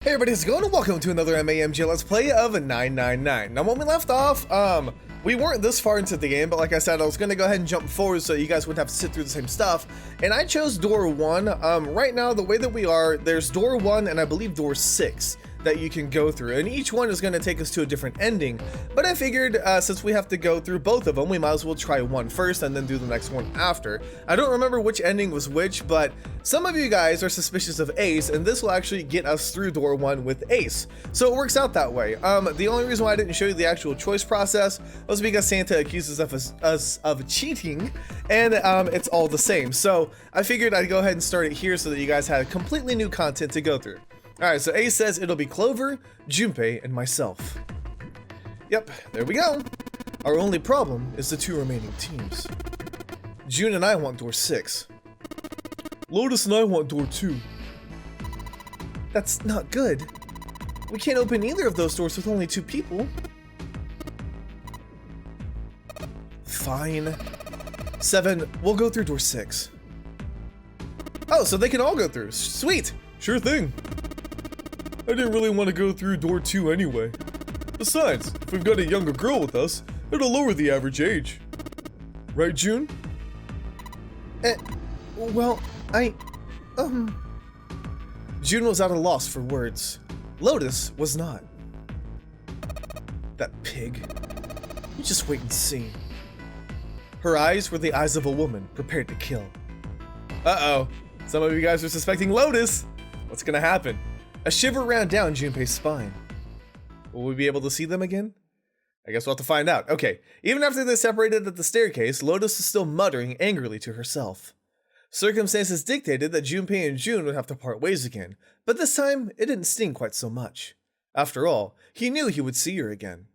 Hey everybody, how's it going? And welcome to another MAMG Let's Play of 999. Now when we left off, we weren't this far into the game, but like I said, I was gonna go ahead and jump forward so you guys wouldn't have to sit through the same stuff. And I chose door 1. Right now, the way that we are, there's door 1 and I believe door 6 that you can go through. And each one is gonna take us to a different ending. But I figured, since we have to go through both of them, we might as well try one first and then do the next one after. I don't remember which ending was which, but some of you guys are suspicious of Ace, and this will actually get us through door 1 with Ace. So it works out that way. The only reason why I didn't show you the actual choice process was because Santa accuses us of cheating, and it's all the same. So I figured I'd go ahead and start it here so that you guys had completely new content to go through. Alright, so Ace says it'll be Clover, Junpei, and myself. Yep, there we go. Our only problem is the 2 remaining teams. June and I want door 6. Lotus and I want door 2. That's not good. We can't open either of those doors with only 2 people. Fine. 7, we'll go through door 6. Oh, so they can all go through. Sweet. Sure thing. I didn't really want to go through door 2 anyway. Besides, if we've got a younger girl with us, it'll lower the average age. Right, June? Well, June was at a loss for words. Lotus was not. That pig. You just wait and see. Her eyes were the eyes of a woman prepared to kill. Uh-oh. Some of you guys are suspecting Lotus. What's gonna happen? A shiver ran down Junpei's spine. Will we be able to see them again? I guess we'll have to find out. Okay, even after they separated at the staircase, Lotus is still muttering angrily to herself. Circumstances dictated that Junpei and June would have to part ways again, but this time, it didn't sting quite so much. After all, he knew he would see her again.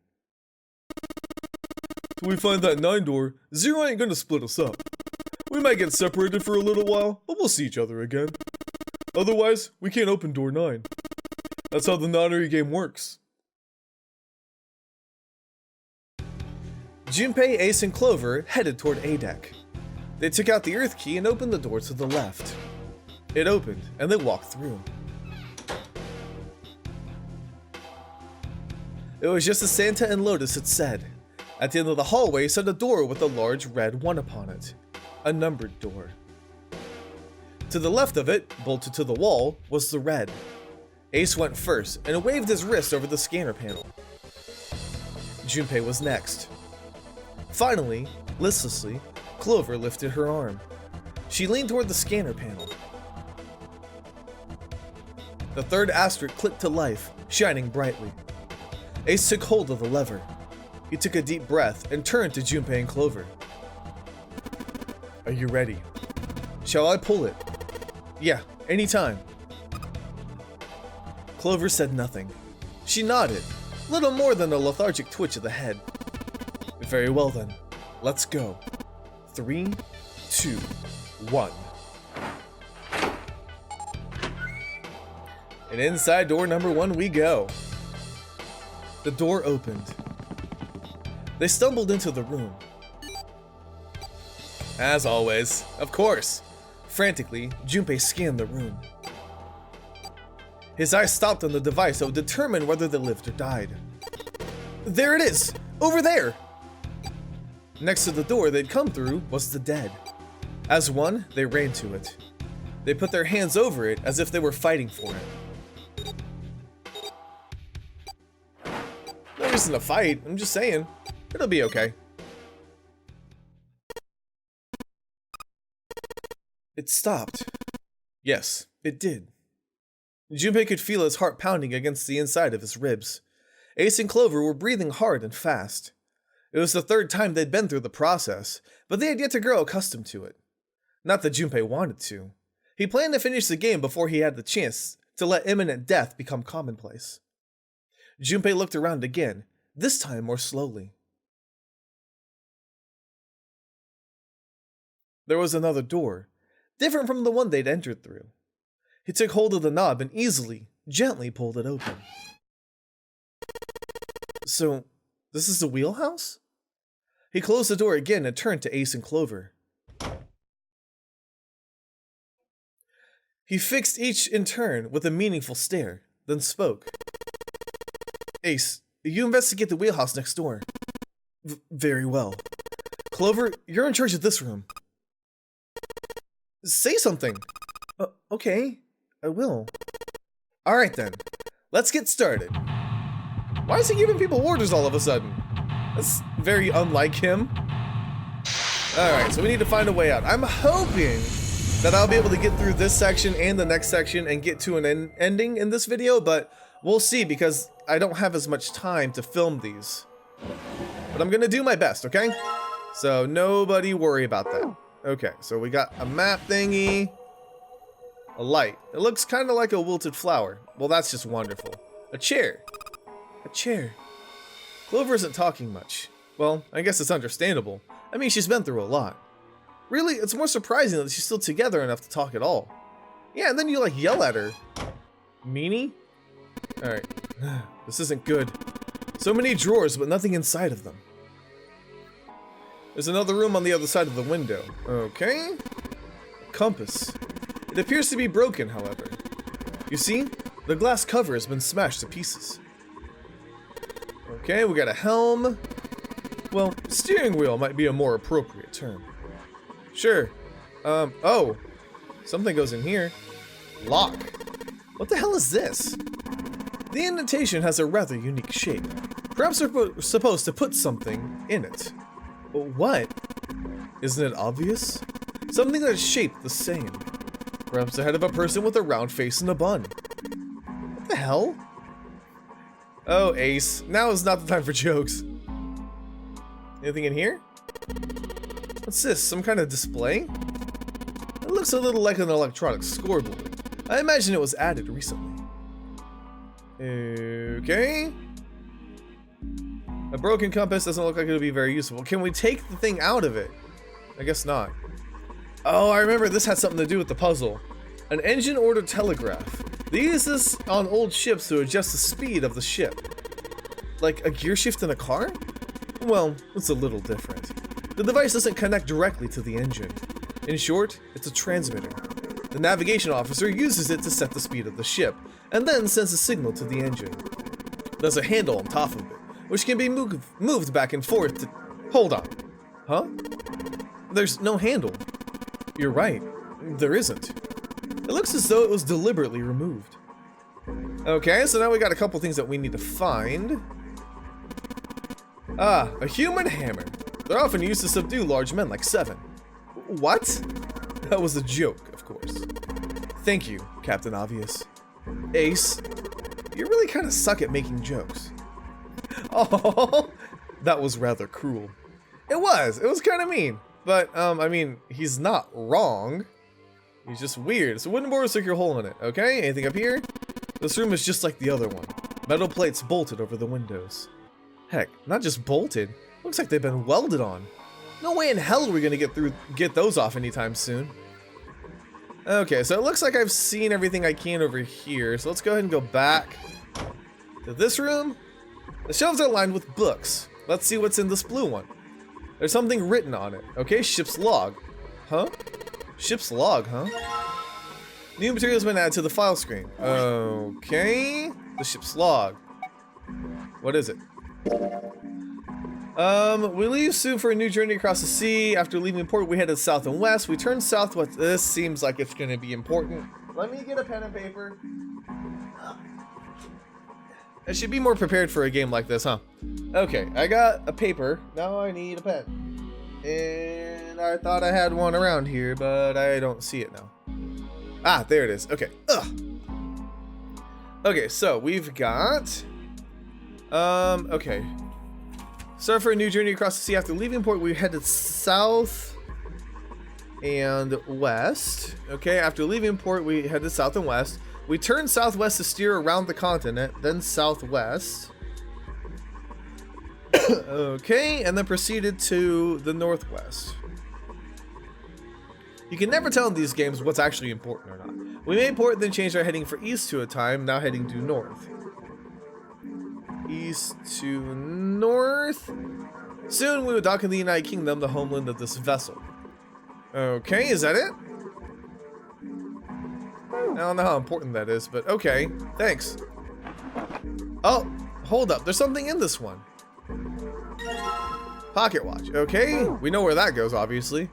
Till we find that 9 door, Zero ain't gonna split us up. We might get separated for a little while, but we'll see each other again. Otherwise, we can't open door 9. That's how the nonary game works. Junpei, Ace, and Clover headed toward A deck. They took out the Earth key and opened the door to the left. It opened, and they walked through. It was just as Santa and Lotus had said. At the end of the hallway stood a door with a large red 1 upon it. A numbered door. To the left of it, bolted to the wall, was the red. Ace went first and waved his wrist over the scanner panel. Junpei was next. Finally, listlessly, Clover lifted her arm. She leaned toward the scanner panel. The third asterisk clicked to life, shining brightly. Ace took hold of the lever. He took a deep breath and turned to Junpei and Clover. Are you ready? Shall I pull it? Yeah, anytime. Clover said nothing. She nodded, little more than a lethargic twitch of the head. Very well then, let's go. 3, 2, 1. And inside door number 1 we go. The door opened. They stumbled into the room. As always, of course. Frantically, Junpei scanned the room. His eyes stopped on the device that would determine whether they lived or died. There it is! Over there! Next to the door they'd come through was the dead. As one, they ran to it. They put their hands over it as if they were fighting for it. No reason to fight, I'm just saying. It'll be okay. It stopped. Yes, it did. Junpei could feel his heart pounding against the inside of his ribs. Ace and Clover were breathing hard and fast. It was the 3rd time they'd been through the process, but they had yet to grow accustomed to it. Not that Junpei wanted to. He planned to finish the game before he had the chance to let imminent death become commonplace. Junpei looked around again, this time more slowly. There was another door, different from the one they'd entered through. He took hold of the knob and easily, gently pulled it open. So, this is the wheelhouse? He closed the door again and turned to Ace and Clover. He fixed each in turn with a meaningful stare, then spoke. Ace, you investigate the wheelhouse next door. Very well. Clover, you're in charge of this room. Say something. Okay, I will. Alright then, let's get started. Why is he giving people orders all of a sudden? That's very unlike him. Alright, so we need to find a way out. I'm hoping that I'll be able to get through this section and the next section and get to an ending in this video, but we'll see because I don't have as much time to film these. But I'm gonna do my best, okay? So nobody worry about that. Okay, so we got a map thingy. A light. It looks kind of like a wilted flower. Well, that's just wonderful. A chair. A chair. Clover isn't talking much. Well, I guess it's understandable. I mean, she's been through a lot. Really, it's more surprising that she's still together enough to talk at all. Yeah, and then you like yell at her. Meanie? Alright. This isn't good. So many drawers, but nothing inside of them. There's another room on the other side of the window. Okay. A compass. It appears to be broken, however. You see? The glass cover has been smashed to pieces. Okay, we got a helm. Well, steering wheel might be a more appropriate term. Sure. Oh. Something goes in here. Lock. What the hell is this? The indentation has a rather unique shape. Perhaps we're supposed to put something in it. But what? Isn't it obvious? Something that's shaped the same. Perhaps the head of a person with a round face and a bun. What the hell? Oh, Ace. Now is not the time for jokes. Anything in here? What's this? Some kind of display? It looks a little like an electronic scoreboard. I imagine it was added recently. Okay. A broken compass doesn't look like it'll be very useful. Can we take the thing out of it? I guess not. Oh, I remember this had something to do with the puzzle. An engine order telegraph. They use this on old ships to adjust the speed of the ship. Like a gear shift in a car? Well, it's a little different. The device doesn't connect directly to the engine. In short, it's a transmitter. The navigation officer uses it to set the speed of the ship, and then sends a signal to the engine. There's a handle on top of it, which can be moved back and forth to... Hold on. Huh? There's no handle. You're right. There isn't. It looks as though it was deliberately removed. Okay, so now we got a couple things that we need to find. Ah, a human hammer. They're often used to subdue large men like Seven. What? That was a joke, of course. Thank you, Captain Obvious. Ace, you really kind of suck at making jokes. Oh, that was rather cruel. It was kind of mean. But, I mean, he's not wrong. He's just weird. So wooden board, stick your hole in it, okay? Anything up here? This room is just like the other one. Metal plates bolted over the windows. Heck, not just bolted. Looks like they've been welded on. No way in hell are we gonna get those off anytime soon. Okay, so it looks like I've seen everything I can over here. So let's go ahead and go back to this room. The shelves are lined with books. Let's see what's in this blue one. There's something written on it. Okay, ship's log. Huh? Ship's log, huh? New material has been added to the file screen. Okay. The ship's log. What is it? We leave soon for a new journey across the sea. After leaving port, we headed south and west. We turned southwest. This seems like it's going to be important. Let me get a pen and paper. I should be more prepared for a game like this, huh? Okay, I got a paper. Now I need a pen. And I thought I had one around here, but I don't see it now. Ah, there it is. Okay. Ugh. Okay, so we've got... okay. Start for a new journey across the sea. After leaving port, we headed south and west. Okay, after leaving port, we headed south and west. We turned southwest to steer around the continent, then southwest. Okay, and then proceeded to the northwest. You can never tell in these games what's actually important or not. We made port, then changed our heading for east to a time, now heading due north. East to north. Soon we will dock in the United Kingdom, the homeland of this vessel. Okay, is that it? I don't know how important that is, but okay, thanks. Oh, hold up. There's something in this one. Pocket watch. Okay, we know where that goes, obviously.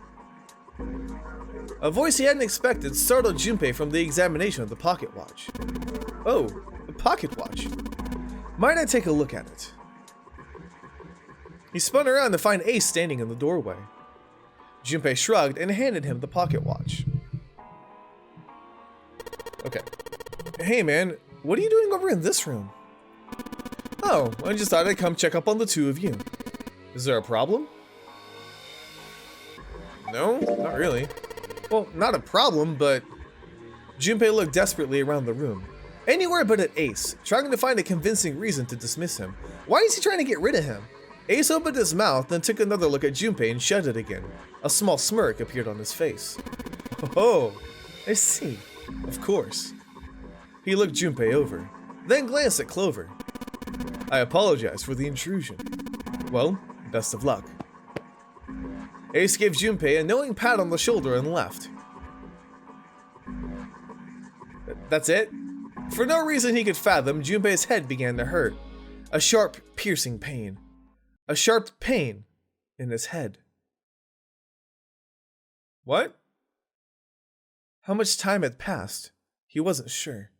A voice he hadn't expected startled Junpei from the examination of the pocket watch. Oh, a pocket watch. Might I take a look at it? He spun around to find Ace standing in the doorway. Junpei shrugged and handed him the pocket watch. Okay. Hey man, what are you doing over in this room? Oh, I just thought I'd come check up on the two of you. Is there a problem? No, not really. Well, not a problem, but... Junpei looked desperately around the room. Anywhere but at Ace, trying to find a convincing reason to dismiss him. Why is he trying to get rid of him? Ace opened his mouth, then took another look at Junpei and shut it again. A small smirk appeared on his face. Oh, I see. Of course. He looked Junpei over, then glanced at Clover. I apologize for the intrusion. Well, best of luck. Ace gave Junpei a knowing pat on the shoulder and left. That's it? For no reason he could fathom, Junpei's head began to hurt. A sharp, piercing pain. A sharp pain in his head. What? How much time had passed? He wasn't sure.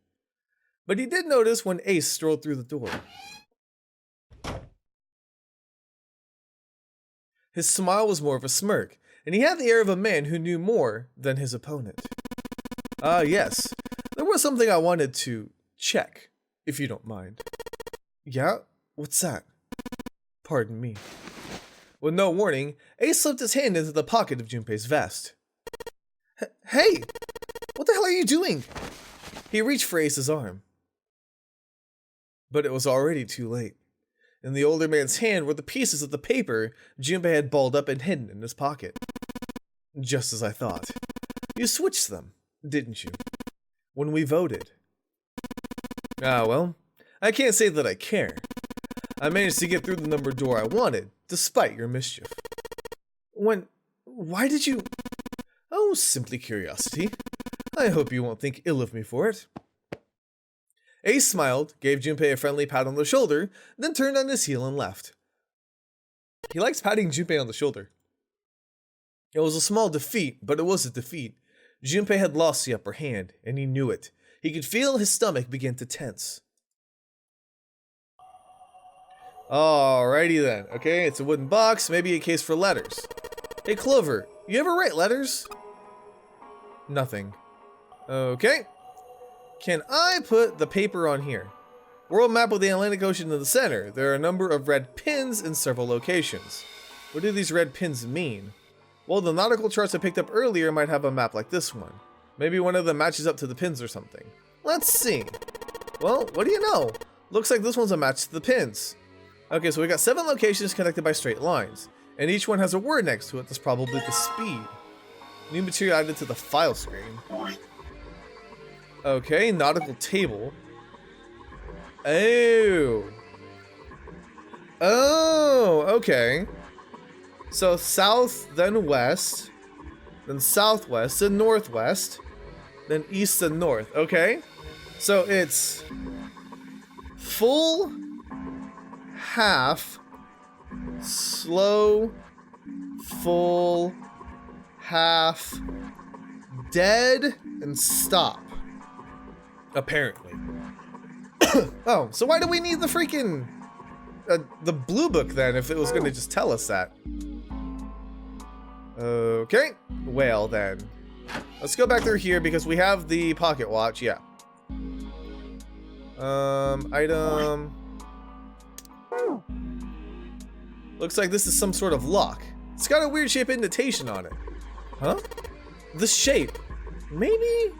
But he did notice when Ace strolled through the door. His smile was more of a smirk, and he had the air of a man who knew more than his opponent. Yes. There was something I wanted to check, if you don't mind. Yeah? What's that? Pardon me. With no warning, Ace slipped his hand into the pocket of Junpei's vest. Hey! What the hell are you doing? He reached for Ace's arm. But it was already too late. In the older man's hand were the pieces of the paper Junpei had balled up and hidden in his pocket. Just as I thought. You switched them, didn't you? When we voted. Ah, well, I can't say that I care. I managed to get through the number door I wanted, despite your mischief. Why did you... Oh, simply curiosity. I hope you won't think ill of me for it. Ace smiled, gave Junpei a friendly pat on the shoulder, then turned on his heel and left. He likes patting Junpei on the shoulder. It was a small defeat, but it was a defeat. Junpei had lost the upper hand, and he knew it. He could feel his stomach begin to tense. Alrighty then. Okay, it's a wooden box, maybe a case for letters. Hey Clover, you ever write letters? Nothing. Okay. Can I put the paper on here? World map with the Atlantic Ocean in the center. There are a number of red pins in several locations. What do these red pins mean? Well, the nautical charts I picked up earlier might have a map like this one. Maybe one of them matches up to the pins or something. Let's see. Well, what do you know? Looks like this one's a match to the pins. Okay, so we got 7 locations connected by straight lines, and each one has a word next to it that's probably the speed. New material added to the file screen. Okay, nautical table. Oh. Oh, okay. So south, then west, then southwest, then northwest, then east and north. Okay. So it's full, half, slow, full, half, dead, and stop. Apparently. Oh, so why do we need the freaking the blue book then if it was going to just tell us that? Okay, well then. Let's go back through here because we have the pocket watch, yeah. Item. Looks like this is some sort of lock. It's got a weird shape indentation on it. Huh? The shape. Maybe?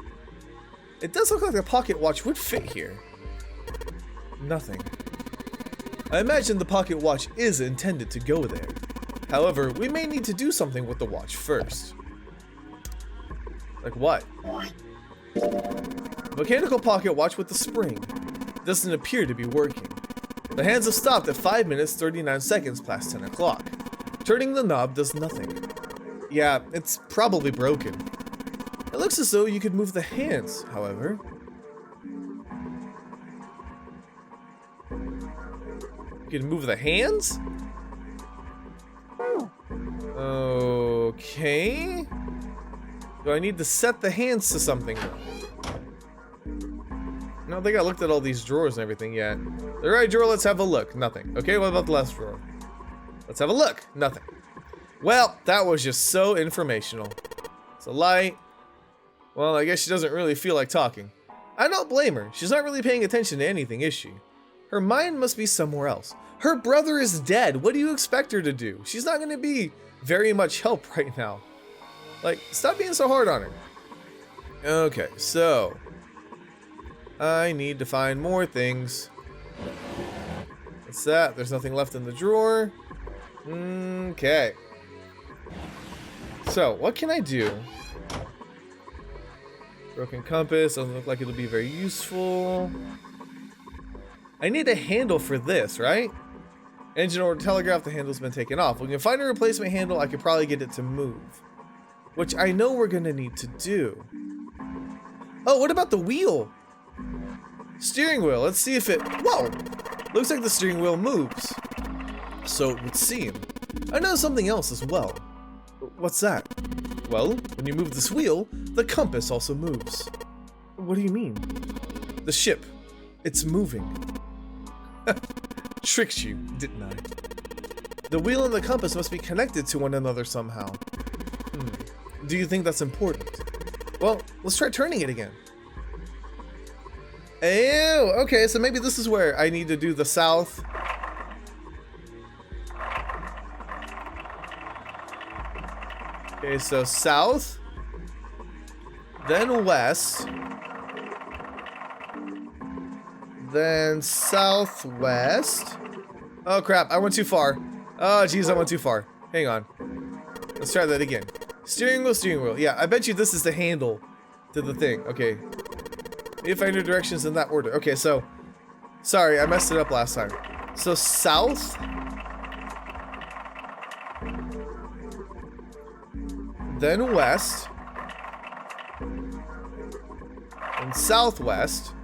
It does look like the pocket watch would fit here. Nothing. I imagine the pocket watch is intended to go there. However, we may need to do something with the watch first. Like what? Mechanical pocket watch with the spring. Doesn't appear to be working. The hands have stopped at 5 minutes 39 seconds past 10 o'clock. Turning the knob does nothing. Yeah, it's probably broken. It looks as though you could move the hands, however. You can move the hands? Okay. Do I need to set the hands to something though? No, I think I looked at all these drawers and everything yet. The right drawer, let's have a look. Nothing. Okay, what about the left drawer? Let's have a look. Nothing. Well, that was just so informational. It's a light. Well, I guess she doesn't really feel like talking. I don't blame her. She's not really paying attention to anything, is she? Her mind must be somewhere else. Her brother is dead. What do you expect her to do? She's not going to be very much help right now. Like, stop being so hard on her. Okay, so I need to find more things. What's that? There's nothing left in the drawer. Okay. So, what can I do? Broken compass. Doesn't look like it'll be very useful. I need a handle for this, right? Engine or telegraph, the handle's been taken off. We can find a replacement handle. I could probably get it to move. Which I know we're gonna need to do. Oh, what about the wheel? Steering wheel. Let's see if it... Whoa! Looks like the steering wheel moves. So it would seem. I know something else as well. What's that? Well, when you move this wheel, the compass also moves. What do you mean? The ship. It's moving. Tricked you, didn't I? The wheel and the compass must be connected to one another somehow. Do you think that's important? Well, let's try turning it again. Oh, okay, so maybe this is where I need to do the south. Okay, so south, then west, then southwest. Oh crap, I went too far. Oh geez, I went too far. Hang on. Let's try that again. Steering wheel, steering wheel. Yeah, I bet you this is the handle to the thing. Okay. If I know directions in that order. Okay, so sorry, I messed it up last time. So south, then west, and southwest.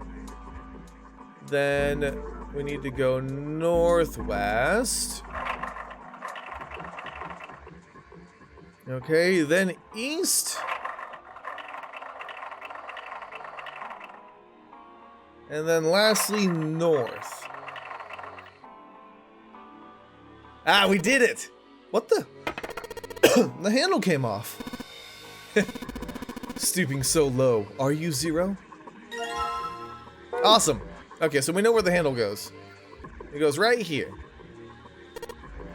Then we need to go northwest. Okay, then east. And then lastly, north. Ah, we did it! What the? The handle came off. Stooping so low. Are you Zero? Awesome. Okay, so we know where the handle goes. It goes right here.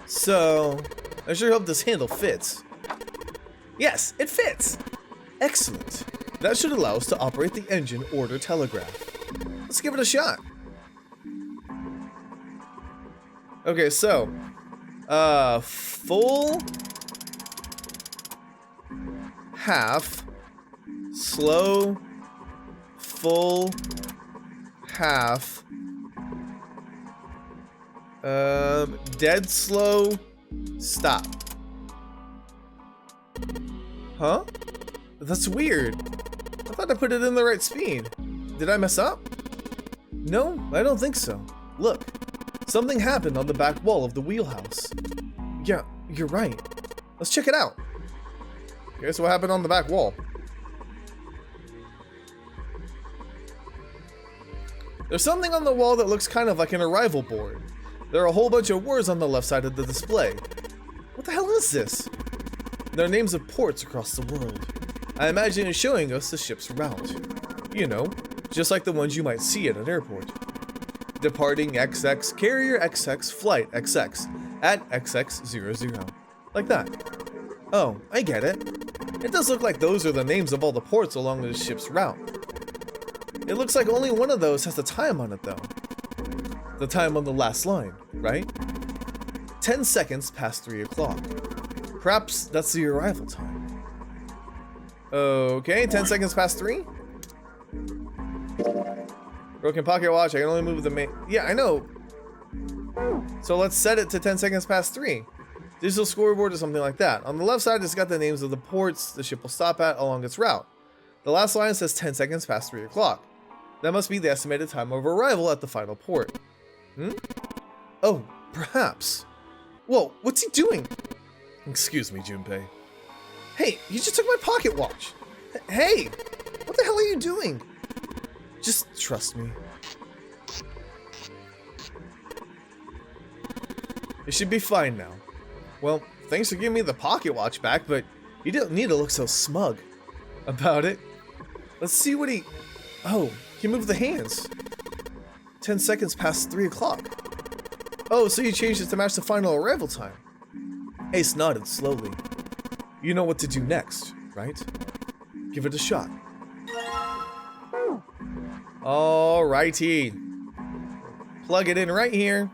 So, I sure hope this handle fits. Yes, it fits! Excellent. That should allow us to operate the engine or the telegraph. Let's give it a shot. Okay, so full, half, slow, full, half, dead slow, stop. Huh? That's weird. I thought I put it in the right speed. Did I mess up? No, I don't think so. Look, something happened on the back wall of the wheelhouse. Yeah, you're right. Let's check it out. Okay, so what happened on the back wall? There's something on the wall that looks kind of like an arrival board. There are a whole bunch of words on the left side of the display. What the hell is this? There are names of ports across the world. I imagine it's showing us the ship's route. You know, just like the ones you might see at an airport. Departing XX, carrier XX, flight XX, at XX00. Like that. Oh, I get it. It does look like those are the names of all the ports along the ship's route. It looks like only one of those has the time on it though. The time on the last line, right? 10 seconds past 3 o'clock. Perhaps that's the arrival time. Okay, 10 seconds past 3? Broken pocket watch, I can only move the main... Yeah, I know. So let's set it to 10 seconds past 3. Digital scoreboard or something like that. On the left side, it's got the names of the ports the ship will stop at along its route. The last line says 10 seconds past 3 o'clock. That must be the estimated time of arrival at the final port. Oh, perhaps. Whoa, what's he doing? Excuse me, Junpei. Hey, you just took my pocket watch. Hey, what the hell are you doing? Just trust me. It should be fine now. Well, thanks for giving me the pocket watch back, but you didn't need to look so smug about it. Let's see what he... Oh, he moved the hands. 10 seconds past 3 o'clock. Oh, so you changed it to match the final arrival time. Ace nodded slowly. You know what to do next, right? Give it a shot. Alrighty. Plug it in right here.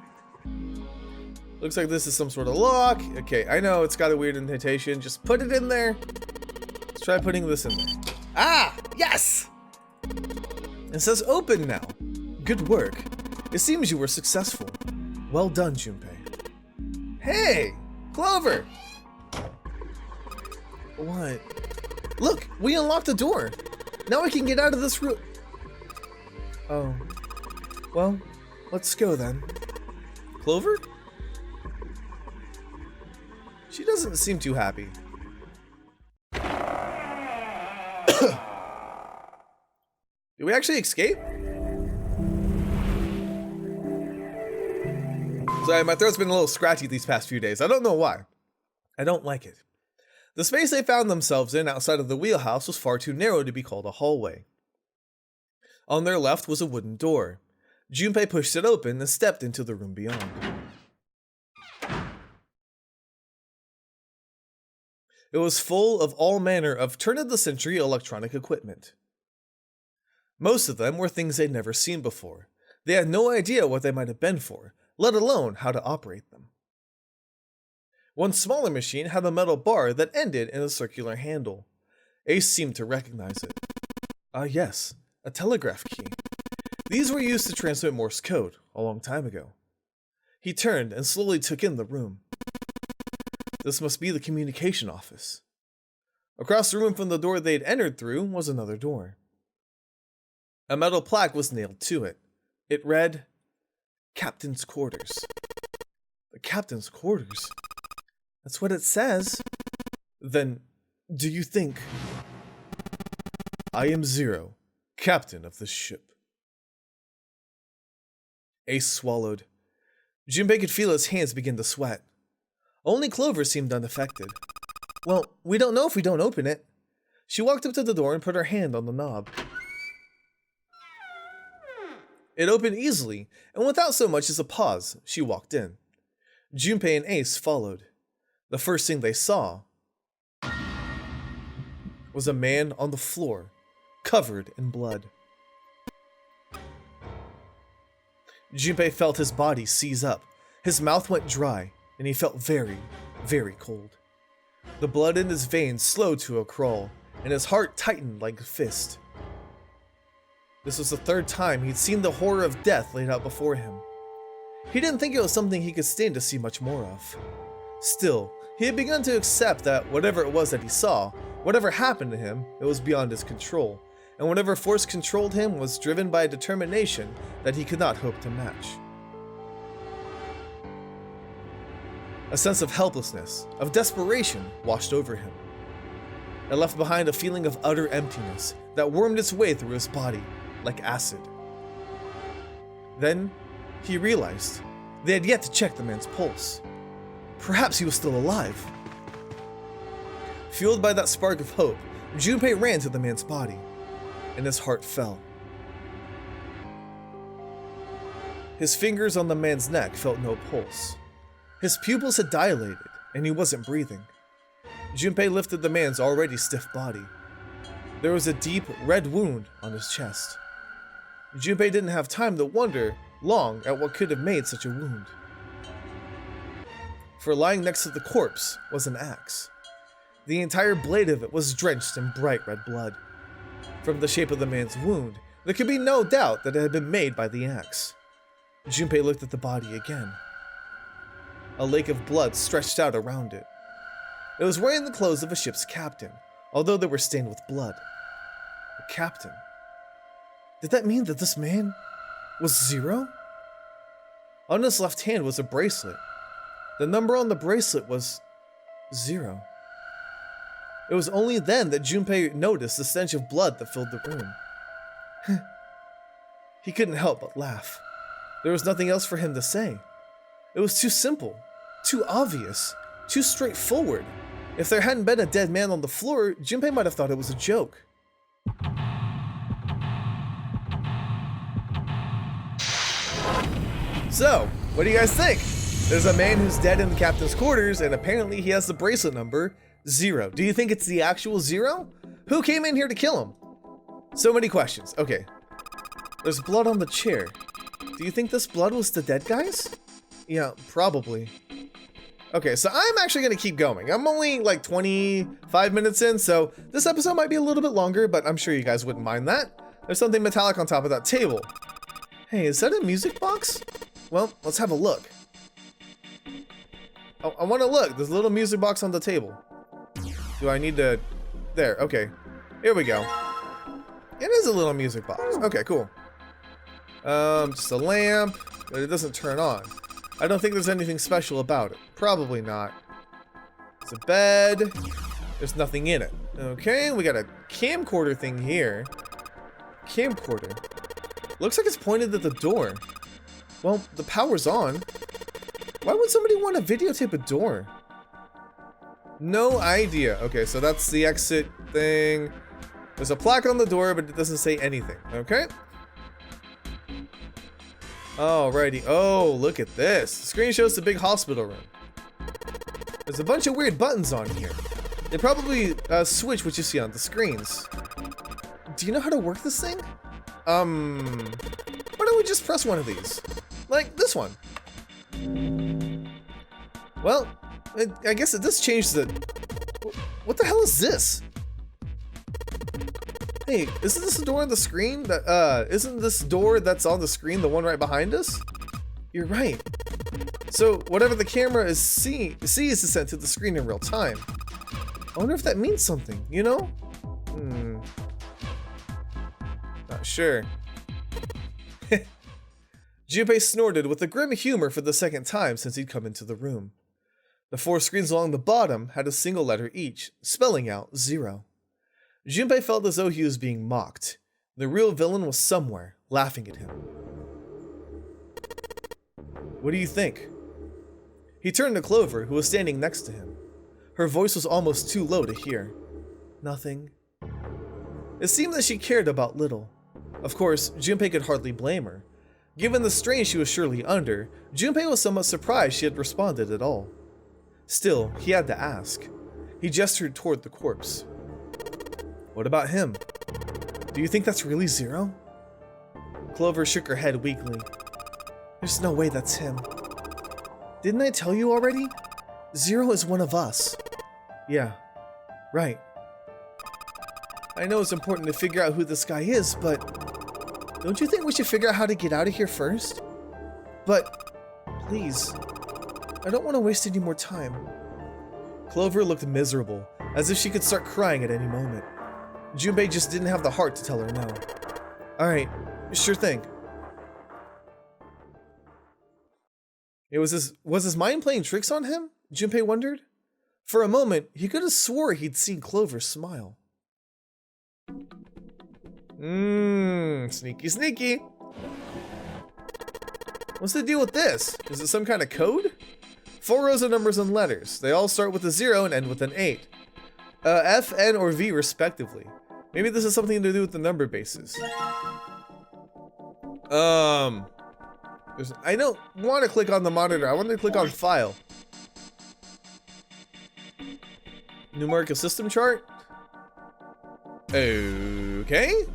Looks like this is some sort of lock. Okay, I know it's got a weird indentation. Just put it in there. Let's try putting this in there. Ah, yes! It says open now. Good work. It seems you were successful. Well done, Junpei. Hey, Clover! What? Look, we unlocked the door. Now we can get out of this room. Oh. Well, let's go then. Clover? She doesn't seem too happy. Did we actually escape? Sorry, my throat's been a little scratchy these past few days. I don't know why. I don't like it. The space they found themselves in outside of the wheelhouse was far too narrow to be called a hallway. On their left was a wooden door. Junpei pushed it open and stepped into the room beyond. It was full of all manner of turn-of-the-century electronic equipment. Most of them were things they'd never seen before. They had no idea what they might have been for, let alone how to operate them. One smaller machine had a metal bar that ended in a circular handle. Ace seemed to recognize it. Ah yes, a telegraph key. These were used to transmit Morse code a long time ago. He turned and slowly took in the room. This must be the communication office. Across the room from the door they'd entered through was another door. A metal plaque was nailed to it. It read, Captain's Quarters. The Captain's Quarters? That's what it says. Then, do you think... I am Zero, Captain of this ship. Ace swallowed. Junpei could feel his hands begin to sweat. Only Clover seemed unaffected. Well, we don't know if we don't open it. She walked up to the door and put her hand on the knob. It opened easily, and without so much as a pause, she walked in. Junpei and Ace followed. The first thing they saw was a man on the floor, covered in blood. Junpei felt his body seize up. His mouth went dry, and he felt very, very cold. The blood in his veins slowed to a crawl, and his heart tightened like a fist. This was the third time he'd seen the horror of death laid out before him. He didn't think it was something he could stand to see much more of. Still, he had begun to accept that whatever it was that he saw, whatever happened to him, it was beyond his control, and whatever force controlled him was driven by a determination that he could not hope to match. A sense of helplessness, of desperation, washed over him. It left behind a feeling of utter emptiness that wormed its way through his body, like acid. Then, he realized they had yet to check the man's pulse. Perhaps he was still alive. Fueled by that spark of hope, Junpei ran to the man's body, and his heart fell. His fingers on the man's neck felt no pulse. His pupils had dilated, and he wasn't breathing. Junpei lifted the man's already stiff body. There was a deep, red wound on his chest. Junpei didn't have time to wonder long at what could have made such a wound. For lying next to the corpse was an axe. The entire blade of it was drenched in bright red blood. From the shape of the man's wound, there could be no doubt that it had been made by the axe. Junpei looked at the body again. A lake of blood stretched out around it. It was wearing the clothes of a ship's captain, although they were stained with blood. A captain? Did that mean that this man was Zero? On his left hand was a bracelet. The number on the bracelet was 0. It was only then that Junpei noticed the stench of blood that filled the room. He couldn't help but laugh. There was nothing else for him to say. It was too simple, too obvious, too straightforward. If there hadn't been a dead man on the floor, Junpei might have thought it was a joke. So, what do you guys think? There's a man who's dead in the captain's quarters, and apparently he has the bracelet number 0. Do you think it's the actual 0? Who came in here to kill him? So many questions. Okay. There's blood on the chair. Do you think this blood was the dead guy's? Yeah, probably. Okay, so I'm actually gonna keep going. I'm only like 25 minutes in, so this episode might be a little bit longer, but I'm sure you guys wouldn't mind that. There's something metallic on top of that table. Hey, is that a music box? Well, let's have a look. Oh, I want to look. There's a little music box on the table. Do I need to... There, okay. Here we go. It is a little music box. Okay, cool. Just a lamp, but it doesn't turn on. I don't think there's anything special about it. Probably not. It's a bed. There's nothing in it. Okay, we got a camcorder thing here. Camcorder. Looks like it's pointed at the door. Well, the power's on. Why would somebody want to videotape a door? No idea. Okay, so that's the exit thing. There's a plaque on the door, but it doesn't say anything. Okay. Alrighty. Oh, look at this. The screen shows the big hospital room. There's a bunch of weird buttons on here. They probably switch what you see on the screens. Do you know how to work this thing? Why don't we just press one of these? Like this one. Well, I guess it does change the... What the hell is this? Hey, isn't this the door on the screen? Isn't this door that's on the screen the one right behind us? You're right. So whatever the camera sees is sent to the screen in real time. I wonder if that means something, you know? Not sure. Junpei snorted with a grim humor for the second time since he'd come into the room. The 4 screens along the bottom had a single letter each, spelling out 0. Junpei felt as though he was being mocked. The real villain was somewhere, laughing at him. What do you think? He turned to Clover, who was standing next to him. Her voice was almost too low to hear. Nothing. It seemed that she cared about little. Of course, Junpei could hardly blame her. Given the strain she was surely under, Junpei was somewhat surprised she had responded at all. Still, he had to ask. He gestured toward the corpse. What about him? Do you think that's really 0? Clover shook her head weakly. There's no way that's him. Didn't I tell you already? 0 is one of us. Yeah, right. I know it's important to figure out who this guy is, but don't you think we should figure out how to get out of here first? But, please, I don't want to waste any more time. Clover looked miserable, as if she could start crying at any moment. Junpei just didn't have the heart to tell her no. Alright, sure thing. Was his mind playing tricks on him? Junpei wondered. For a moment, he could have swore he'd seen Clover smile. Sneaky, sneaky. What's the deal with this? Is it some kind of code? 4 rows of numbers and letters. They all start with a 0 and end with an 8. F, N, or V respectively. Maybe this has something to do with the number bases. I don't want to click on the monitor. I want to click on File. Numerical system chart? Okay.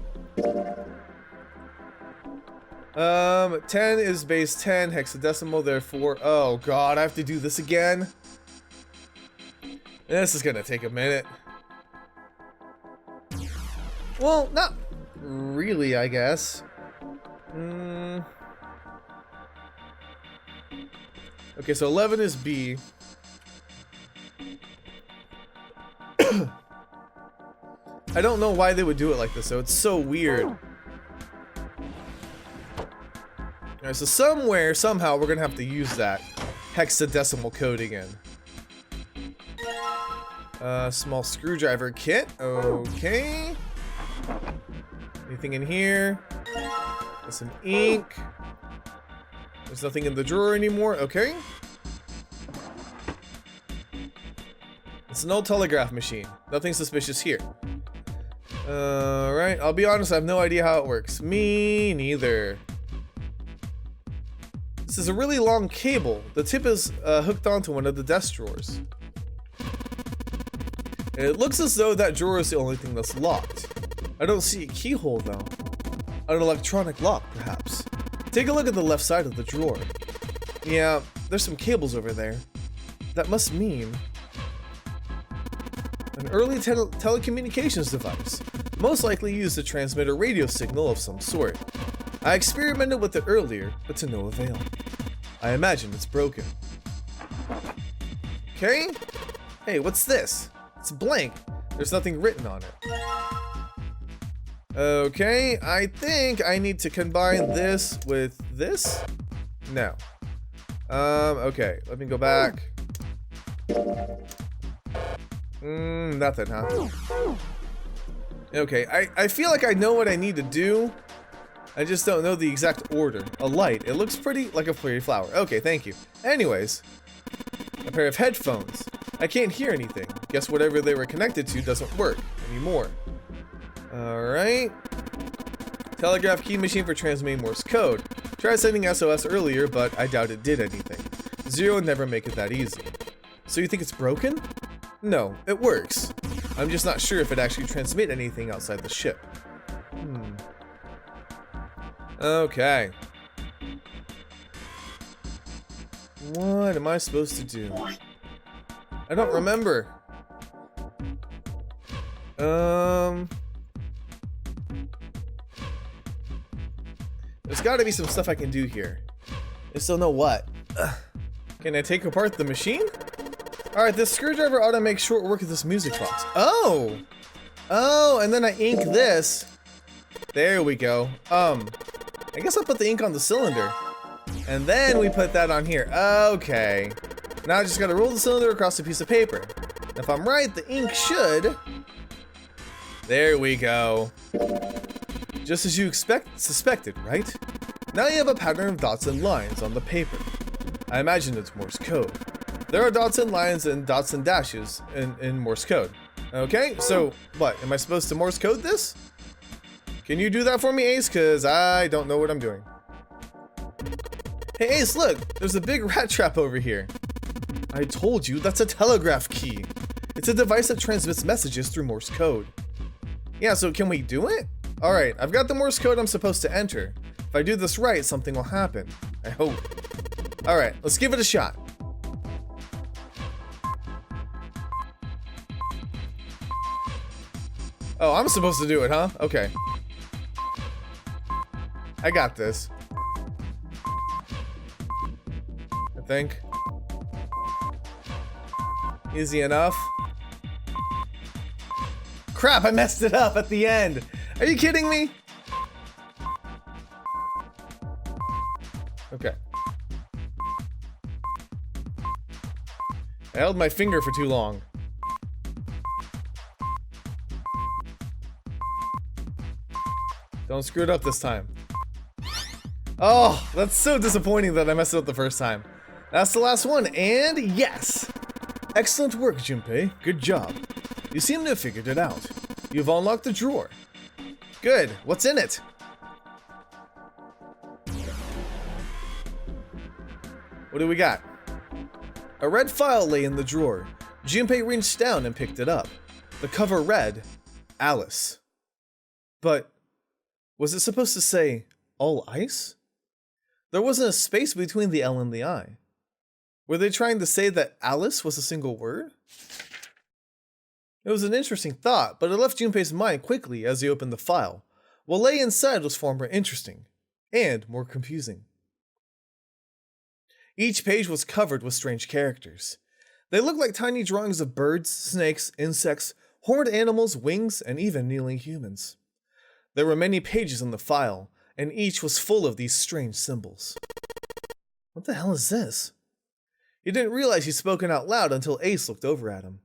10 is base 10, hexadecimal, therefore... Oh god, I have to do this again? This is gonna take a minute. Well, not really, I guess. Okay, so 11 is B. I don't know why they would do it like this, though. It's so weird. Alright, so somewhere, somehow, we're gonna have to use that hexadecimal code again. Small screwdriver kit. Okay. Anything in here? There's some ink. There's nothing in the drawer anymore. Okay. It's an old telegraph machine. Nothing suspicious here. Alright, I'll be honest, I have no idea how it works. Me neither. This is a really long cable. The tip is hooked onto one of the desk drawers. It looks as though that drawer is the only thing that's locked. I don't see a keyhole though. An electronic lock, perhaps. Take a look at the left side of the drawer. Yeah, there's some cables over there. That must mean an early telecommunications device, most likely used to transmit a radio signal of some sort. I experimented with it earlier, but to no avail. I imagine it's broken. Okay? Hey, what's this? It's blank. There's nothing written on it. Okay, I think I need to combine this with this? No. Okay, let me go back. Nothing, huh? Okay, I feel like I know what I need to do. I just don't know the exact order. A light. It looks pretty like a pretty flower. Okay, thank you. Anyways, a pair of headphones. I can't hear anything. Guess whatever they were connected to doesn't work anymore. Alright. Telegraph key machine for transmitting Morse code. Tried sending SOS earlier, but I doubt it did anything. Zero would never make it that easy. So you think it's broken? No, it works. I'm just not sure if it actually transmits anything outside the ship. Okay. What am I supposed to do? I don't remember. There's gotta be some stuff I can do here. I still know what. Can I take apart the machine? Alright, this screwdriver ought to make short work of this music box. Oh! Oh, and then I ink this. There we go. I guess I'll put the ink on the cylinder. And then we put that on here. Okay. Now I just gotta roll the cylinder across a piece of paper. If I'm right, the ink should... There we go. Just as you suspected, right? Now you have a pattern of dots and lines on the paper. I imagine it's Morse code. There are dots and lines and dots and dashes in Morse code. Okay, so what? Am I supposed to Morse code this? Can you do that for me, Ace? Because I don't know what I'm doing. Hey, Ace, look! There's a big rat trap over here. I told you, that's a telegraph key. It's a device that transmits messages through Morse code. Yeah, so can we do it? Alright, I've got the Morse code I'm supposed to enter. If I do this right, something will happen. I hope. Alright, let's give it a shot. Oh, I'm supposed to do it, huh? Okay. I got this. I think. Easy enough. Crap, I messed it up at the end. Are you kidding me? Okay. I held my finger for too long. Don't screw it up this time. Oh, that's so disappointing that I messed it up the first time. That's the last one, and yes! Excellent work, Junpei. Good job. You seem to have figured it out. You've unlocked the drawer. Good. What's in it? What do we got? A red file lay in the drawer. Junpei reached down and picked it up. The cover read, Alice. But was it supposed to say, all ice? There wasn't a space between the L and the I. Were they trying to say that Alice was a single word? It was an interesting thought, but it left Junpei's mind quickly as he opened the file. What lay inside was far more interesting, and more confusing. Each page was covered with strange characters. They looked like tiny drawings of birds, snakes, insects, horned animals, wings, and even kneeling humans. There were many pages in the file, and each was full of these strange symbols. What the hell is this? He didn't realize he'd spoken out loud until Ace looked over at him.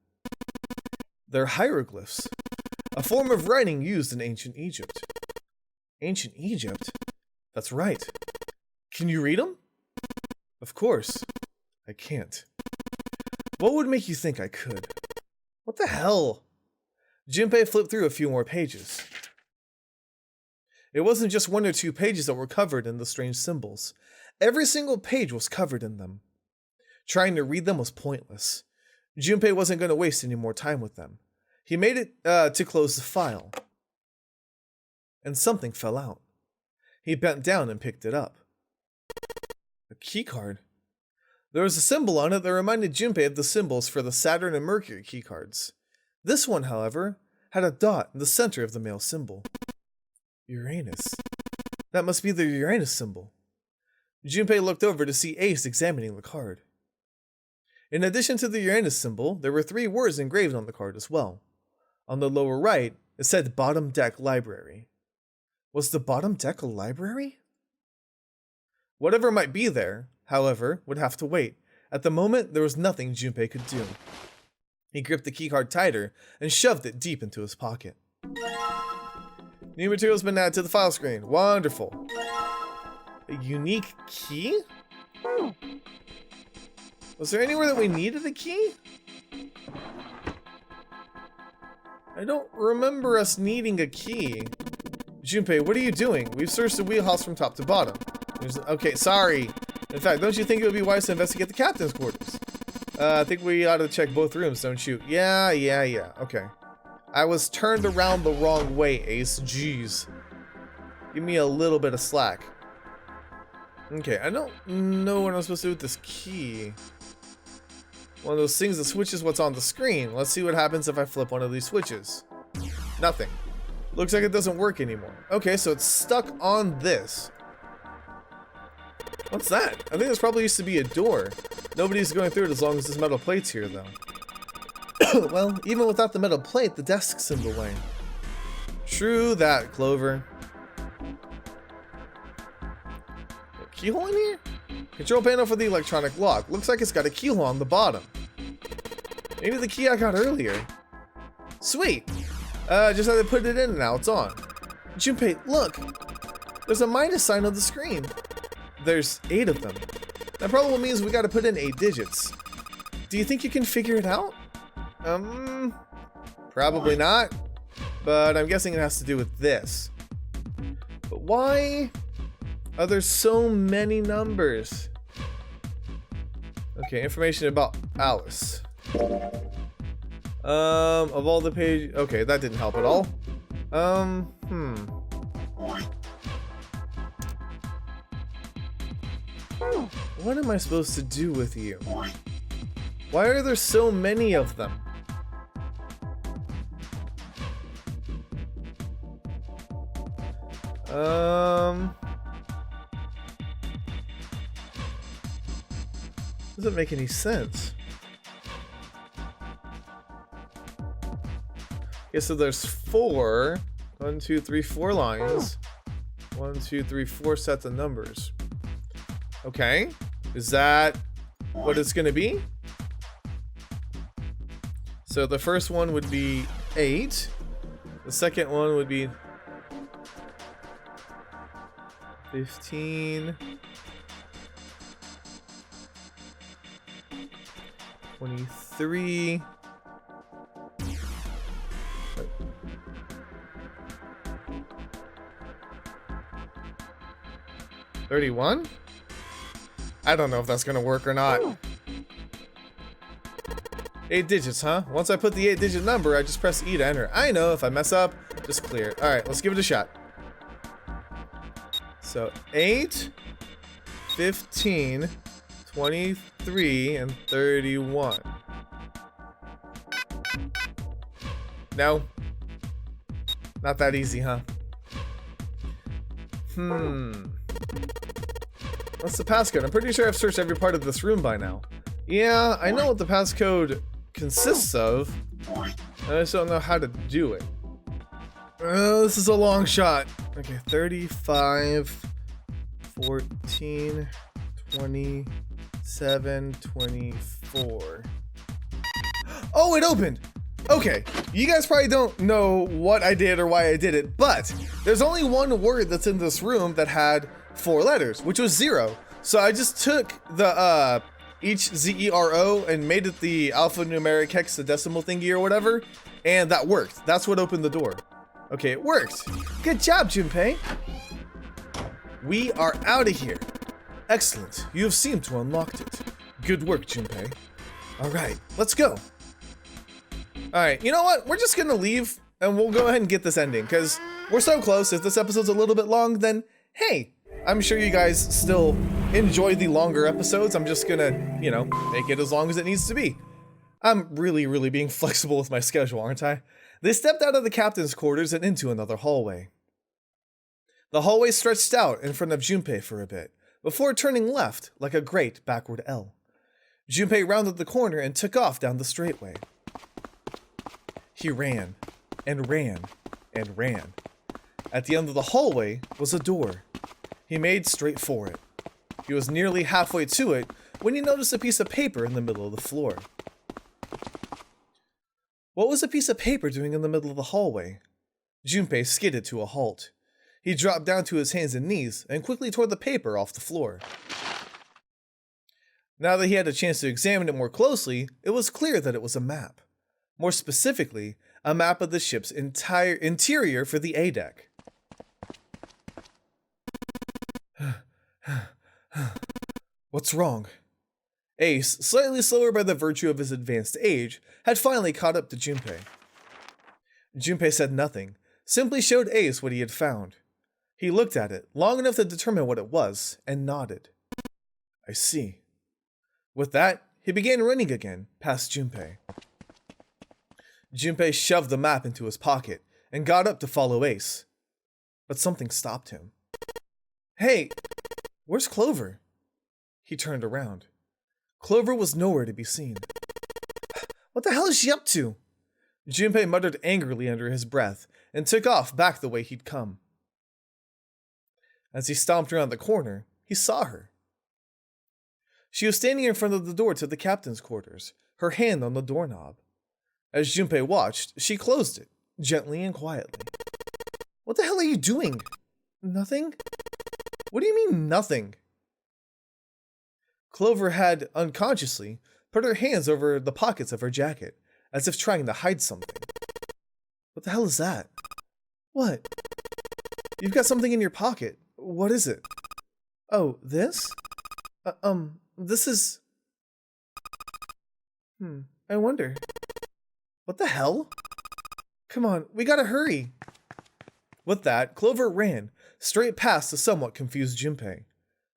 They're hieroglyphs, a form of writing used in ancient Egypt. Ancient Egypt? That's right. Can you read them? Of course. I can't. What would make you think I could? What the hell? Junpei flipped through a few more pages. It wasn't just 1 or 2 pages that were covered in the strange symbols. Every single page was covered in them. Trying to read them was pointless. Junpei wasn't going to waste any more time with them. He made it to close the file. And something fell out. He bent down and picked it up. A keycard. There was a symbol on it that reminded Junpei of the symbols for the Saturn and Mercury keycards. This one, however, had a dot in the center of the male symbol. Uranus. That must be the Uranus symbol. Junpei looked over to see Ace examining the card. In addition to the Uranus symbol, there were 3 words engraved on the card as well. On the lower right, it said Bottom Deck Library. Was the bottom deck a library? Whatever might be there, however, would have to wait. At the moment, there was nothing Junpei could do. He gripped the keycard tighter and shoved it deep into his pocket. New material's been added to the file screen. Wonderful. A unique key? Was there anywhere that we needed a key? I don't remember us needing a key. Junpei, what are you doing? We've searched the wheelhouse from top to bottom. Okay, sorry. In fact, don't you think it would be wise to investigate the captain's quarters? I think we ought to check both rooms, don't you? Yeah. Okay. I was turned around the wrong way, Ace. Jeez. Give me a little bit of slack. Okay, I don't know what I'm supposed to do with this key. One of those things that switches what's on the screen. Let's see what happens if I flip one of these switches. Nothing. Looks like it doesn't work anymore. Okay, so it's stuck on this. What's that? I think this probably used to be a door. Nobody's going through it as long as this metal plate's here, though. Well, even without the metal plate, the desk's in the way. True that, Clover. A keyhole in here? Control panel for the electronic lock. Looks like it's got a keyhole on the bottom. Maybe the key I got earlier. Sweet! Just had to put it in and now it's on. Junpei, look! There's a minus sign on the screen. There's 8 of them. That probably means we gotta put in 8 digits. Do you think you can figure it out? Probably not. But I'm guessing it has to do with this. But why are there so many numbers? Okay, information about Alice. Of all the pages... Okay, that didn't help at all. What am I supposed to do with you? Why are there so many of them? Doesn't make any sense. Okay, so there's 4. 1, 2, 3, 4 lines. 1, 2, 3, 4 sets of numbers. Okay, is that what it's gonna be? So the first one would be 8. The second one would be 15. 23. 31? I don't know if that's gonna work or not. 8 digits, huh? Once I put the 8-digit number, I just press E to enter. I know, if I mess up, just clear it. Alright, let's give it a shot. So, 8, 15, 23, and 31. No. Not that easy, huh? What's the passcode? I'm pretty sure I've searched every part of this room by now. Yeah, I know what the passcode consists of. I just don't know how to do it. This is a long shot. Okay, 35, 14, 27, 24. Oh, it opened! Okay, you guys probably don't know what I did or why I did it, but there's only one word that's in this room that had 4 letters, which was 0. So I just took the each ZERO and made it the alphanumeric hexadecimal thingy or whatever, and that worked. That's what opened the door. Okay, it worked. Good job, Junpei. We are out of here. Excellent. You have seemed to unlocked it. Good work, Junpei. All right, let's go. All right, you know what? We're just gonna leave and we'll go ahead and get this ending because we're so close. If this episode's a little bit long, then hey, I'm sure you guys still enjoy the longer episodes. I'm just gonna, you know, make it as long as it needs to be. I'm really being flexible with my schedule, aren't I? They stepped out of the captain's quarters and into another hallway. The hallway stretched out in front of Junpei for a bit, before turning left like a great backward L. Junpei rounded the corner and took off down the straightway. He ran, and ran, and ran. At the end of the hallway was a door. He made straight for it. He was nearly halfway to it when he noticed a piece of paper in the middle of the floor. What was a piece of paper doing in the middle of the hallway? Junpei skidded to a halt. He dropped down to his hands and knees and quickly tore the paper off the floor. Now that he had a chance to examine it more closely, it was clear that it was a map. More specifically, a map of the ship's entire interior for the A deck. What's wrong? Ace, slightly slower by the virtue of his advanced age, had finally caught up to Junpei. Junpei said nothing, simply showed Ace what he had found. He looked at it, long enough to determine what it was, and nodded. I see. With that, he began running again, past Junpei. Junpei shoved the map into his pocket, and got up to follow Ace. But something stopped him. Hey, where's Clover? He turned around. Clover was nowhere to be seen. What the hell is she up to? Junpei muttered angrily under his breath, and took off back the way he'd come. As he stomped around the corner, he saw her. She was standing in front of the door to the captain's quarters, her hand on the doorknob. As Junpei watched, she closed it, gently and quietly. What the hell are you doing? Nothing? What do you mean, nothing? Clover had, unconsciously, put her hands over the pockets of her jacket, as if trying to hide something. What the hell is that? What? You've got something in your pocket. What is it? Oh, this? This is... I wonder. What the hell? Come on, we gotta hurry. With that, Clover ran, straight past the somewhat confused Junpei.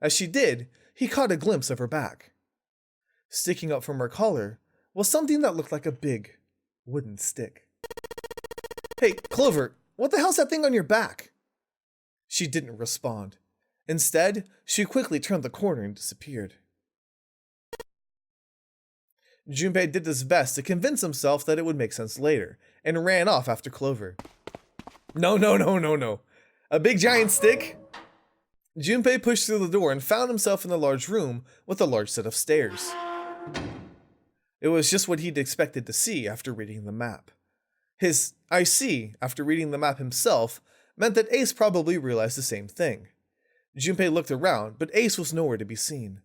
As she did, he caught a glimpse of her back. Sticking up from her collar was something that looked like a big, wooden stick. Hey, Clover, what the hell's that thing on your back? She didn't respond. Instead, she quickly turned the corner and disappeared. Junpei did his best to convince himself that it would make sense later, and ran off after Clover. No. A big giant stick? Junpei pushed through the door and found himself in a large room with a large set of stairs. It was just what he'd expected to see after reading the map. His "I see" after reading the map himself meant that Ace probably realized the same thing. Junpei looked around, but Ace was nowhere to be seen.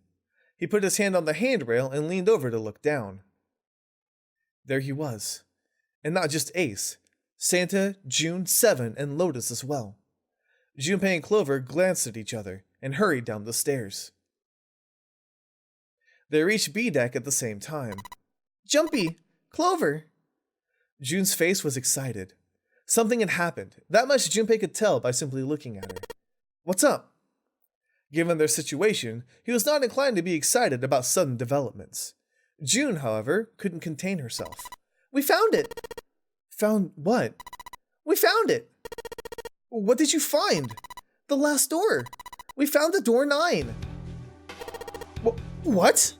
He put his hand on the handrail and leaned over to look down. There he was. And not just Ace. Santa, June, Seven, and Lotus as well. Junpei and Clover glanced at each other and hurried down the stairs. They reached B deck at the same time. Jumpy! Clover! June's face was excited. Something had happened. That much Junpei could tell by simply looking at her. What's up? Given their situation, he was not inclined to be excited about sudden developments. June, however, couldn't contain herself. We found it! Found what? We found it! What did you find? The last door! We found the door 9! What?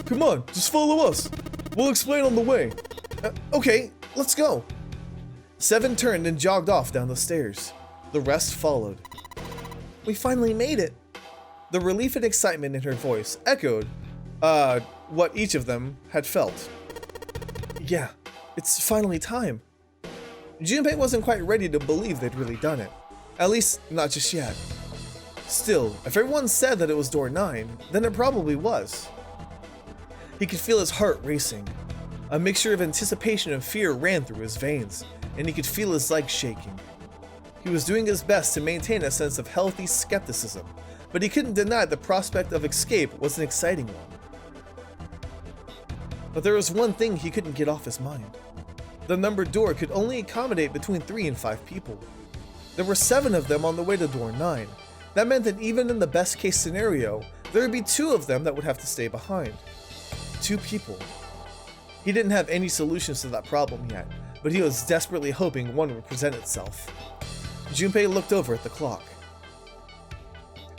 Come on, just follow us. We'll explain on the way. Okay, let's go. Seven turned and jogged off down the stairs. The rest followed. We finally made it. The relief and excitement in her voice echoed, what each of them had felt. Yeah, it's finally time. Junpei wasn't quite ready to believe they'd really done it. At least, not just yet. Still, if everyone said that it was door 9, then it probably was. He could feel his heart racing. A mixture of anticipation and fear ran through his veins, and he could feel his legs shaking. He was doing his best to maintain a sense of healthy skepticism, but he couldn't deny the prospect of escape was an exciting one. But there was one thing he couldn't get off his mind. The numbered door could only accommodate between 3 and 5 people. There were 7 of them on the way to door 9. That meant that even in the best case scenario, there would be 2 of them that would have to stay behind. 2 people. He didn't have any solutions to that problem yet, but he was desperately hoping one would present itself. Junpei looked over at the clock.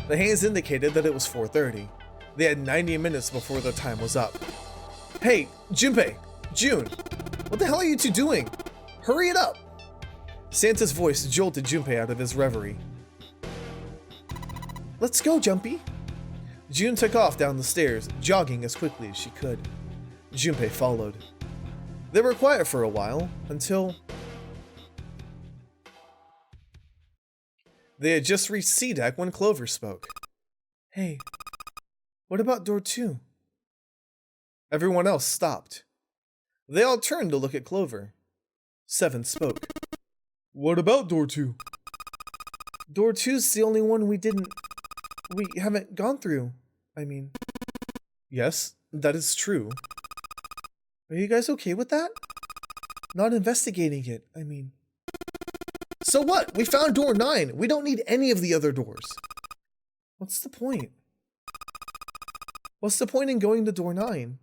The hands indicated that it was 4:30. They had 90 minutes before their time was up. Hey, Junpei! June! What the hell are you two doing? Hurry it up! Santa's voice jolted Junpei out of his reverie. Let's go, Jumpy! June took off down the stairs, jogging as quickly as she could. Junpei followed. They were quiet for a while, until... They had just reached C deck when Clover spoke. Hey, what about door 2? Everyone else stopped. They all turned to look at Clover. 7 spoke. What about door 2? Door 2's the only one we haven't gone through. I mean... Yes, that is true. Are you guys okay with that? Not investigating it, I mean... So what? We found door 9. We don't need any of the other doors. What's the point? What's the point in going to door 9?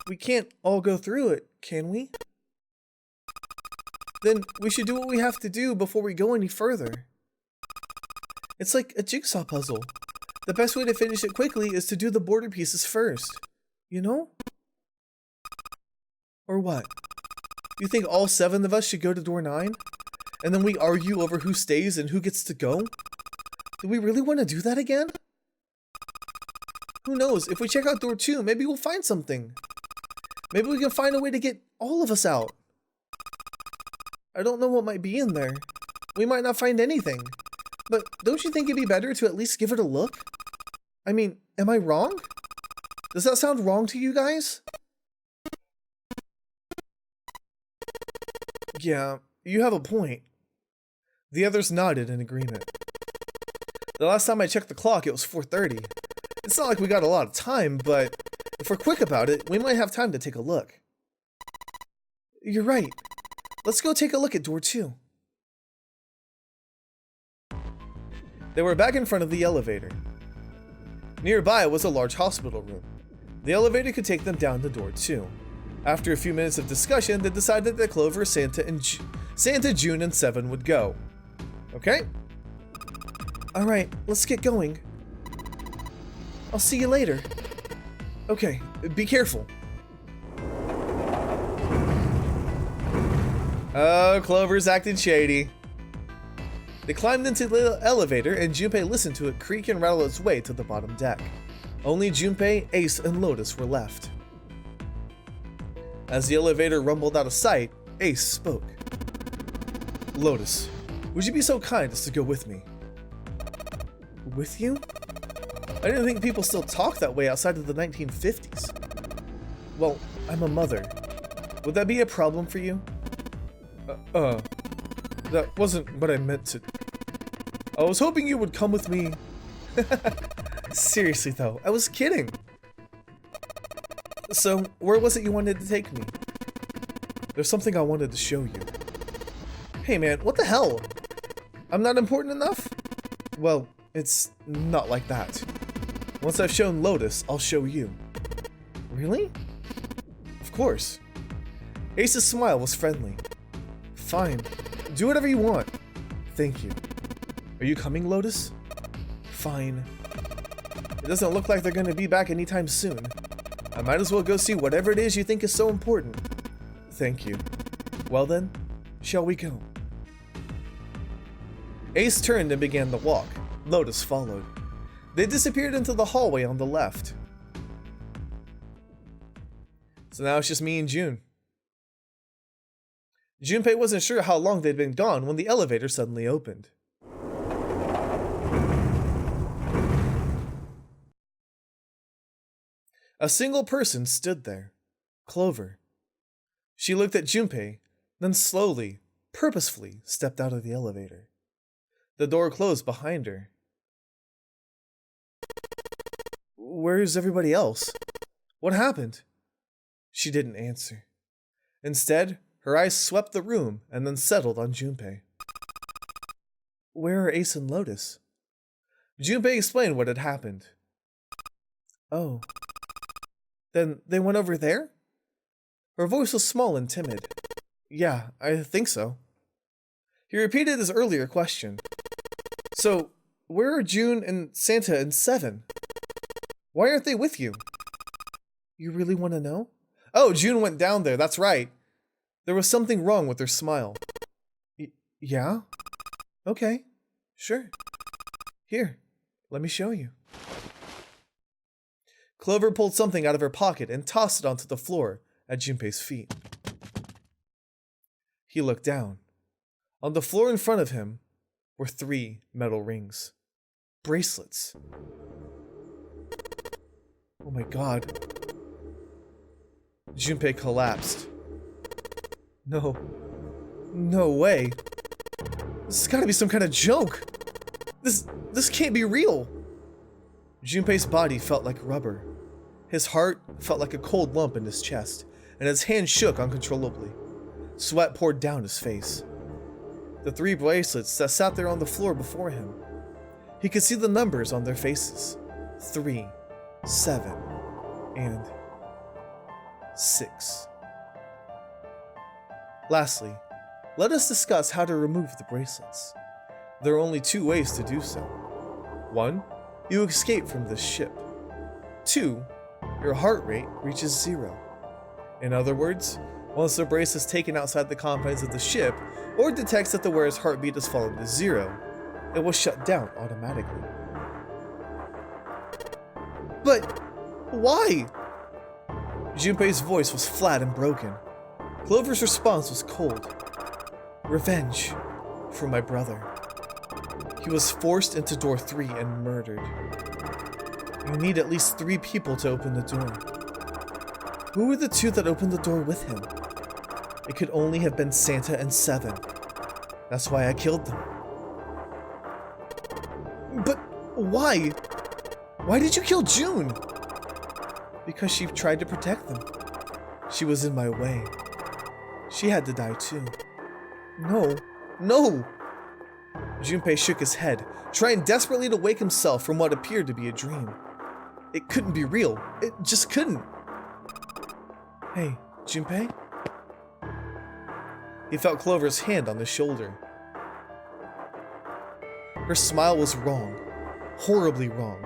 We can't all go through it, can we? Then we should do what we have to do before we go any further. It's like a jigsaw puzzle. The best way to finish it quickly is to do the border pieces first. You know? Or what? You think all 7 of us should go to door 9? And then we argue over who stays and who gets to go? Do we really want to do that again? Who knows, if we check out door 2, maybe we'll find something. Maybe we can find a way to get all of us out. I don't know what might be in there. We might not find anything. But don't you think it'd be better to at least give it a look? I mean, am I wrong? Does that sound wrong to you guys? Yeah, you have a point. The others nodded in agreement. The last time I checked the clock, it was 4:30. It's not like we got a lot of time, but if we're quick about it, we might have time to take a look. You're right. Let's go take a look at door 2. They were back in front of the elevator. Nearby was a large hospital room. The elevator could take them down to door 2. After a few minutes of discussion, they decided that Clover, Santa, June, and 7 would go. Okay? Alright, let's get going. I'll see you later. Okay, be careful. Oh, Clover's acting shady. They climbed into the elevator and Junpei listened to it creak and rattle its way to the bottom deck. Only Junpei, Ace, and Lotus were left. As the elevator rumbled out of sight, Ace spoke. Lotus, would you be so kind as to go with me? With you? I didn't think people still talked that way outside of the 1950s. Well, I'm a mother. Would that be a problem for you? That wasn't what I meant to... I was hoping you would come with me. Seriously though, I was kidding. So, where was it you wanted to take me? There's something I wanted to show you. Hey man, what the hell? I'm not important enough? Well, it's not like that. Once I've shown Lotus, I'll show you. Really? Of course. Ace's smile was friendly. Fine. Do whatever you want. Thank you. Are you coming, Lotus? Fine. It doesn't look like they're gonna be back anytime soon. I might as well go see whatever it is you think is so important. Thank you. Well then, Shall we go? Ace turned and began the walk. Lotus followed. They disappeared into the hallway on the left. So now it's just me and June. Junpei wasn't sure how long they'd been gone when the elevator suddenly opened. A single person stood there. Clover. She looked at Junpei, then slowly, purposefully stepped out of the elevator. The door closed behind her. Where's everybody else? What happened? She didn't answer. Instead, her eyes swept the room and then settled on Junpei. Where are Ace and Lotus? Junpei explained what had happened. Oh. Then they went over there? Her voice was small and timid. Yeah, I think so. He repeated his earlier question. So, where are June and Santa and Seven? Why aren't they with you? You really want to know? Oh, June went down there, that's right. There was something wrong with her smile. Yeah? Okay, sure. Here, let me show you. Clover pulled something out of her pocket and tossed it onto the floor at Junpei's feet. He looked down. On the floor in front of him were 3 metal rings. Bracelets. Oh my god. Junpei collapsed. No. No way. This has gotta be some kind of joke. This can't be real. Junpei's body felt like rubber. His heart felt like a cold lump in his chest, and his hand shook uncontrollably. Sweat poured down his face. The 3 bracelets that sat there on the floor before him. He could see the numbers on their faces. 3, 7, and 6. Lastly, let us discuss how to remove the bracelets. There are only 2 ways to do so. 1, you escape from this ship. 2, your heart rate reaches 0. In other words, once the bracelet is taken outside the confines of the ship, or detects that the wearer's heartbeat has fallen to 0, it will shut down automatically. But why? Junpei's voice was flat and broken. Clover's response was cold. Revenge for my brother. He was forced into door 3 and murdered. You need at least 3 people to open the door. Who were the 2 that opened the door with him? It could only have been Santa and Seven. That's why I killed them. But why? Why did you kill June? Because she tried to protect them. She was in my way. She had to die too. No, no! Junpei shook his head, trying desperately to wake himself from what appeared to be a dream. It couldn't be real. It just couldn't. Hey, Junpei? He felt Clover's hand on his shoulder. Her smile was wrong. Horribly wrong.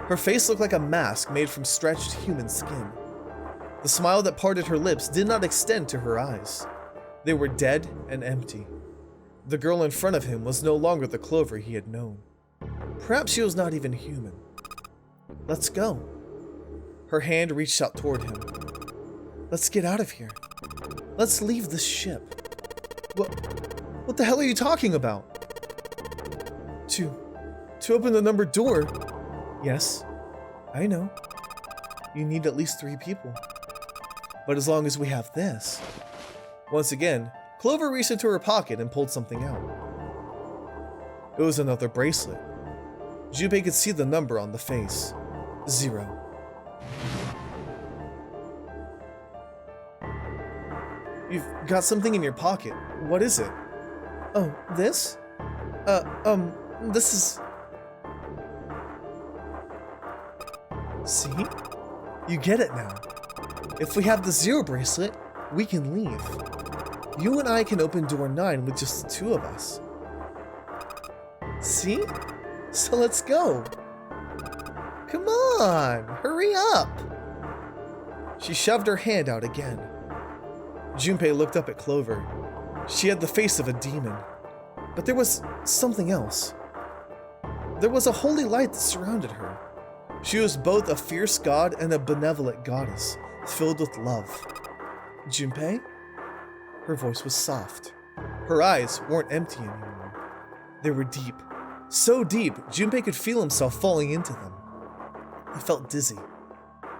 Her face looked like a mask made from stretched human skin. The smile that parted her lips did not extend to her eyes. They were dead and empty. The girl in front of him was no longer the Clover he had known. Perhaps she was not even human. Let's go. Her hand reached out toward him. Let's get out of here. Let's leave this ship. What the hell are you talking about? To open the numbered door. Yes, I know. You need at least 3 people. But as long as we have this. Once again, Clover reached into her pocket and pulled something out. It was another bracelet. Junpei could see the number on the face. 0. You've got something in your pocket. What is it? Oh, this? This is... See? You get it now. If we have the 0 bracelet, we can leave. You and I can open door 9 with just the 2 of us. See? So let's go. Come on, hurry up. She shoved her hand out again. Junpei looked up at Clover. She had the face of a demon, but there was something else. There was a holy light that surrounded her. She was both a fierce god and a benevolent goddess, filled with love. Junpei? Her voice was soft. Her eyes weren't empty anymore. They were deep. So deep, Junpei could feel himself falling into them. He felt dizzy.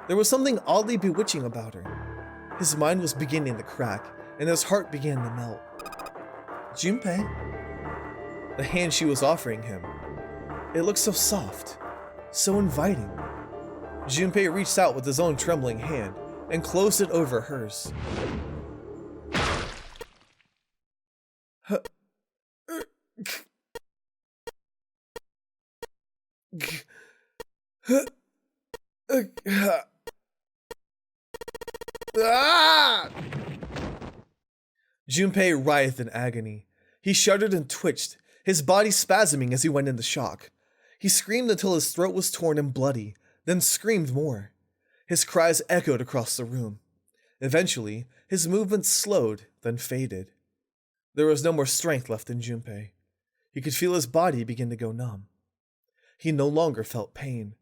There was something oddly bewitching about her. His mind was beginning to crack, and his heart began to melt. Junpei? The hand she was offering him. It looked so soft, so inviting. Junpei reached out with his own trembling hand and closed it over hers. Junpei writhed in agony. He shuddered and twitched, his body spasming as he went into shock. He screamed until his throat was torn and bloody, then screamed more. His cries echoed across the room. Eventually, his movements slowed, then faded. There was no more strength left in Junpei. He could feel his body begin to go numb. He no longer felt pain.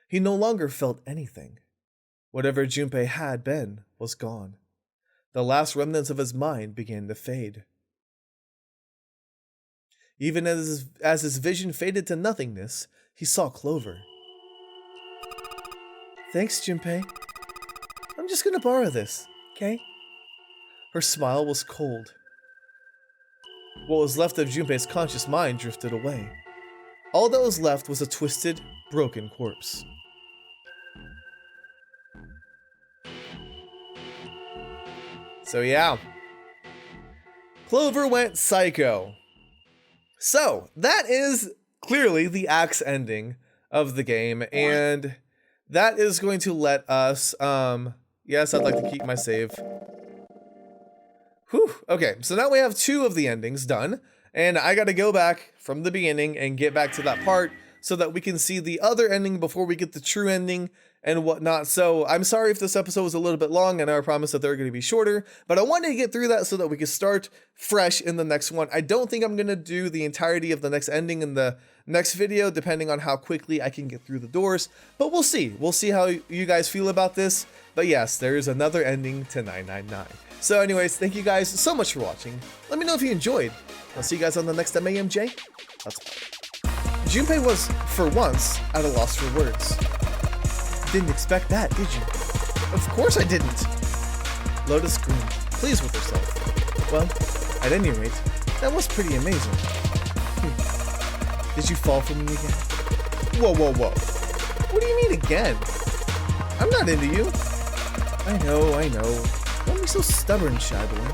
He no longer felt anything. Whatever Junpei had been was gone. The last remnants of his mind began to fade. Even as his vision faded to nothingness, he saw Clover. Thanks, Junpei. I'm just gonna borrow this, okay? Her smile was cold. What was left of Junpei's conscious mind drifted away. All that was left was a twisted, broken corpse. So yeah, Clover went psycho. So that is clearly the axe ending of the game, and that is going to let us, yes, I'd like to keep my save. Whew, okay, so now we have 2 of the endings done, and I gotta go back from the beginning and get back to that part so that we can see the other ending before we get the true ending and whatnot. So I'm sorry if this episode was a little bit long. I know I promised that they're going to be shorter, but I wanted to get through that so that we could start fresh in the next one. I don't think I'm going to do the entirety of the next ending in the next video, depending on how quickly I can get through the doors, but we'll see. We'll see how you guys feel about this. But yes, there is another ending to 999. So anyways, thank you guys so much for watching. Let me know if you enjoyed. I'll see you guys on the next MAMJ. Let's play. Junpei was, for once, at a loss for words. Didn't expect that, did you? Of course I didn't. Lotus grinned, pleased with herself. Well, at any rate, that was pretty amazing. Did you fall for me again? Whoa, whoa, whoa. What do you mean again? I'm not into you. I know. Don't be so stubborn, shy boy.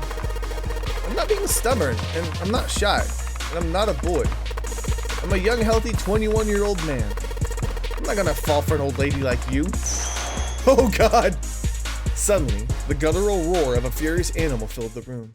I'm not being stubborn, and I'm not shy, and I'm not a boy. I'm a young, healthy 21-year-old man. I'm not gonna fall for an old lady like you. Oh God! Suddenly, the guttural roar of a furious animal filled the room.